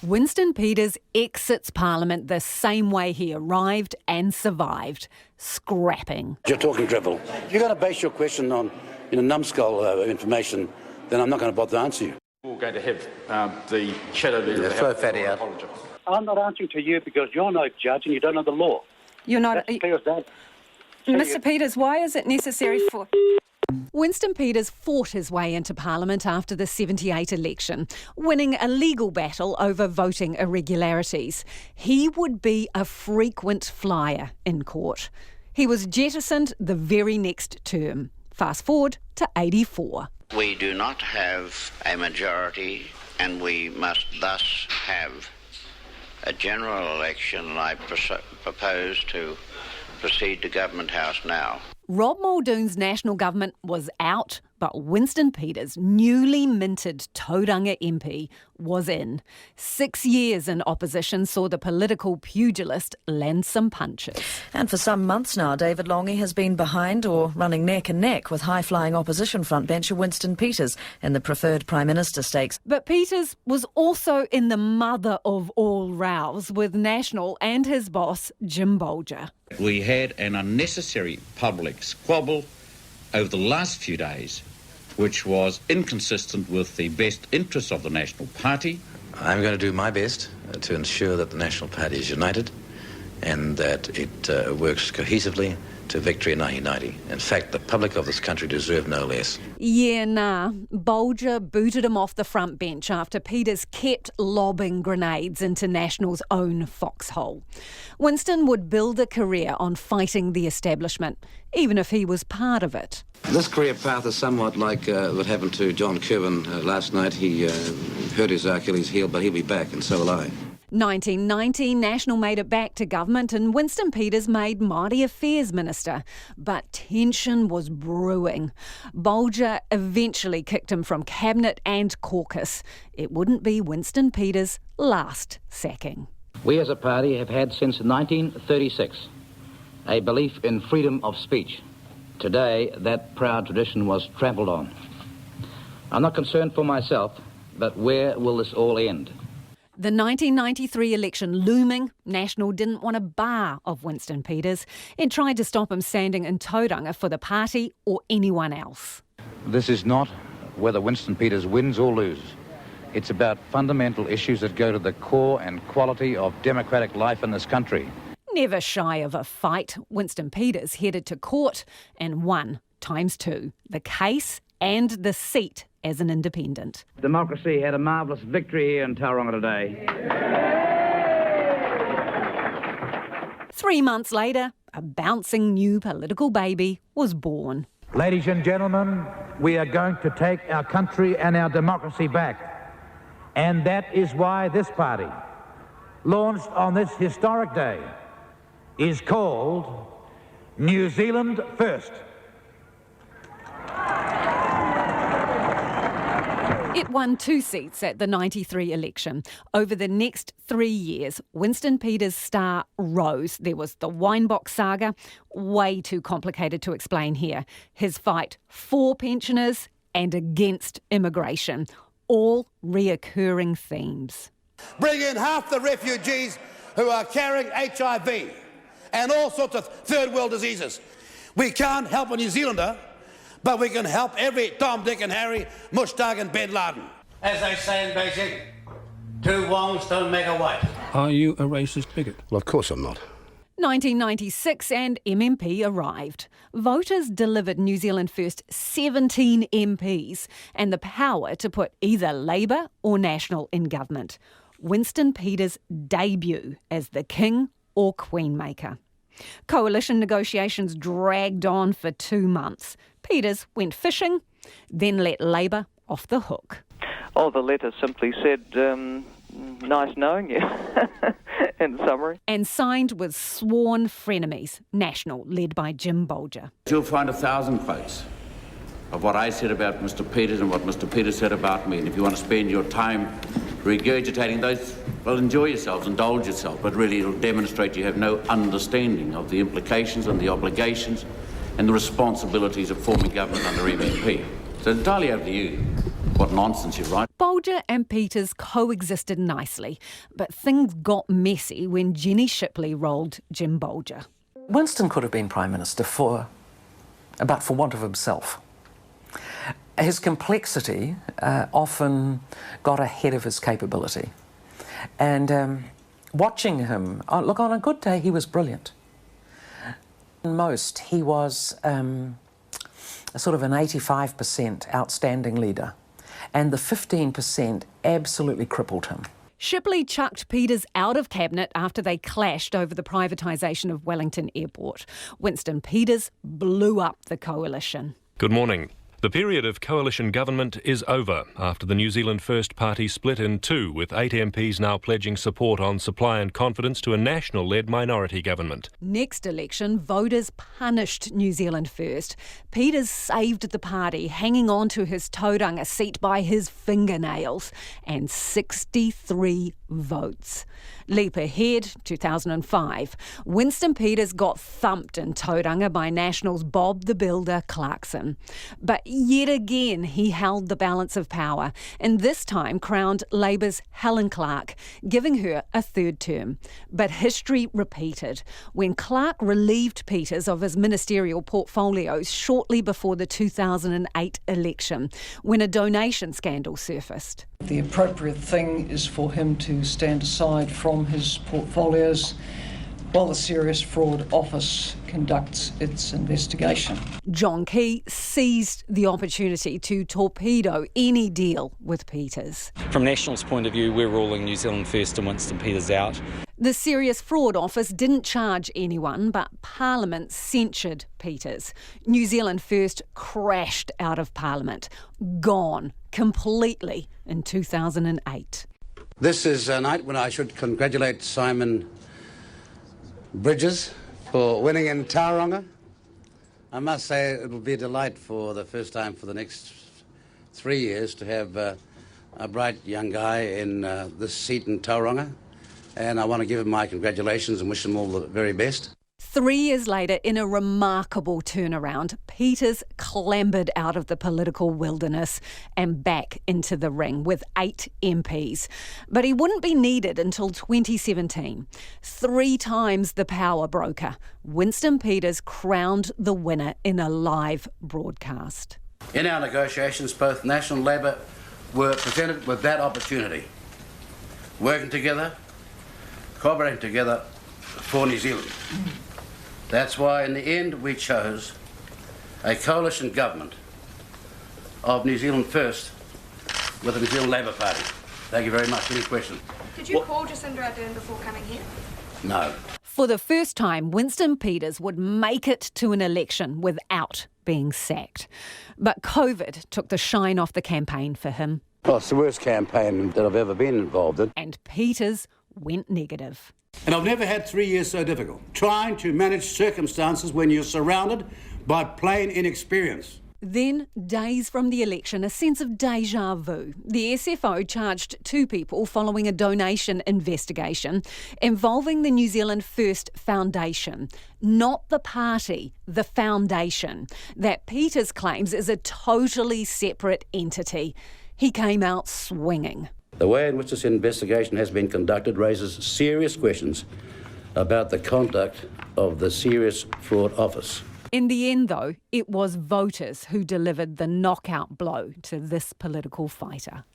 Winston Peters exits Parliament the same way he arrived and survived, scrapping. You're talking drivel. If you're going to base your question on numbskull information, then I'm not going to bother to answer you. We're going to have the shadow leader. Throw Fatty out. I'm not answering to you because you're no judge and you don't know the law. You're not... That's clear as that. Mr. Peters, why is it necessary for... Winston Peters fought his way into Parliament after the 78 election, winning a legal battle over voting irregularities. He would be a frequent flyer in court. He was jettisoned the very next term. Fast forward to 84. We do not have a majority, and we must thus have a general election, and I propose to proceed to Government House now. Rob Muldoon's national government was out, but Winston Peters' newly minted Tauranga MP was in. 6 years in opposition saw the political pugilist land some punches. And for some months now, David Lange has been behind or running neck and neck with high-flying opposition frontbencher Winston Peters in the preferred Prime Minister stakes. But Peters was also in the mother of all rows with National and his boss, Jim Bolger. We had an unnecessary public squabble over the last few days, which was inconsistent with the best interests of the National Party. I'm going to do my best to ensure that the National Party is united and that it works cohesively to victory in 1990. In fact, the public of this country deserve no less. Bolger booted him off the front bench after Peters kept lobbing grenades into National's own foxhole. Winston would build a career on fighting the establishment, even if he was part of it. This career path is somewhat like what happened to John Kirwan last night. He hurt his Achilles heel, but he'll be back, and so will I. 1990, National made it back to government and Winston Peters made Māori Affairs Minister. But tension was brewing. Bolger eventually kicked him from cabinet and caucus. It wouldn't be Winston Peters' last sacking. We as a party have had since 1936 a belief in freedom of speech. Today, that proud tradition was trampled on. I'm not concerned for myself, but where will this all end? The 1993 election looming, National didn't want a bar of Winston Peters. It tried to stop him standing in Tauranga for the party or anyone else. This is not whether Winston Peters wins or loses. It's about fundamental issues that go to the core and quality of democratic life in this country. Never shy of a fight, Winston Peters headed to court and won ×2, the case and the seat as an independent. Democracy had a marvellous victory here in Tauranga today. 3 months later, a bouncing new political baby was born. Ladies and gentlemen, we are going to take our country and our democracy back. And that is why this party, launched on this historic day, is called New Zealand First. It won 2 seats at the 93 election. Over the next 3 years, Winston Peters' star rose. There was the Weinbock saga, way too complicated to explain here. His fight for pensioners and against immigration, all reoccurring themes. Bring in half the refugees who are carrying HIV and all sorts of third world diseases. We can't help a New Zealander, but we can help every Tom, Dick and Harry, Mushtaq and Bin Laden. As they say in Beijing, 2 wrongs don't make a right. Are you a racist bigot? Well, of course I'm not. 1996 and MMP arrived. Voters delivered New Zealand First 17 MPs and the power to put either Labour or National in government. Winston Peters' debut as the king or queenmaker. Coalition negotiations dragged on for 2 months. Peters went fishing, then let Labour off the hook. Oh, the letter simply said, nice knowing you, in summary. And signed with sworn frenemies, National, led by Jim Bolger. You'll find 1,000 quotes of what I said about Mr. Peters and what Mr. Peters said about me. And if you want to spend your time regurgitating those, well, enjoy yourselves, indulge yourself, but really it'll demonstrate you have no understanding of the implications and the obligations and the responsibilities of forming government under MMP. So it's entirely up to you What nonsense, you write. Bolger and Peters coexisted nicely, but things got messy when Jenny Shipley rolled Jim Bolger. Winston could have been Prime Minister for want of himself. His complexity often got ahead of his capability. And watching him, look, on a good day he was brilliant. Most, he was a sort of an 85% outstanding leader. And the 15% absolutely crippled him. Shipley chucked Peters out of cabinet after they clashed over the privatisation of Wellington Airport. Winston Peters blew up the coalition. Good morning. The period of coalition government is over after the New Zealand First Party split in two, with 8 MPs now pledging support on supply and confidence to a national-led minority government. Next election, voters punished New Zealand First. Peters saved the party, hanging on to his tauranga seat by his fingernails, and 63 votes. Leap ahead, 2005. Winston Peters got thumped in tauranga by Nationals' Bob the Builder Clarkson. But yet again, he held the balance of power, and this time crowned Labour's Helen Clark, giving her a third term. But history repeated when Clark relieved Peters of his ministerial portfolios shortly before the 2008 election, when a donation scandal surfaced. The appropriate thing is for him to stand aside from his portfolios while the Serious Fraud Office conducts its investigation. John Key seized the opportunity to torpedo any deal with Peters. From National's point of view, we're ruling New Zealand First and Winston Peters out. The Serious Fraud Office didn't charge anyone, but Parliament censured Peters. New Zealand First crashed out of Parliament, gone completely in 2008. This is a night when I should congratulate Simon Bridges for winning in Tauranga. I must say it will be a delight for the first time for the next 3 years to have a bright young guy in this seat in Tauranga. And I want to give him my congratulations and wish him all the very best. 3 years later, in a remarkable turnaround, Peters clambered out of the political wilderness and back into the ring with 8 MPs. But he wouldn't be needed until 2017. 3 times the power broker, Winston Peters crowned the winner in a live broadcast. In our negotiations, both National and Labour were presented with that opportunity. Working together, cooperating together for New Zealand. That's why in the end we chose a coalition government of New Zealand First with the New Zealand Labour Party. Thank you very much. Any questions? Did you call Jacinda Ardern before coming here? No. For the first time, Winston Peters would make it to an election without being sacked. But COVID took the shine off the campaign for him. Well, it's the worst campaign that I've ever been involved in. And Peters went negative. And I've never had 3 years so difficult. Trying to manage circumstances when you're surrounded by plain inexperience. Then, days from the election, a sense of déjà vu. The SFO charged 2 people following a donation investigation involving the New Zealand First Foundation. Not the party, the foundation, that Peters claims is a totally separate entity. He came out swinging. The way in which this investigation has been conducted raises serious questions about the conduct of the Serious Fraud Office. In the end, though, it was voters who delivered the knockout blow to this political fighter.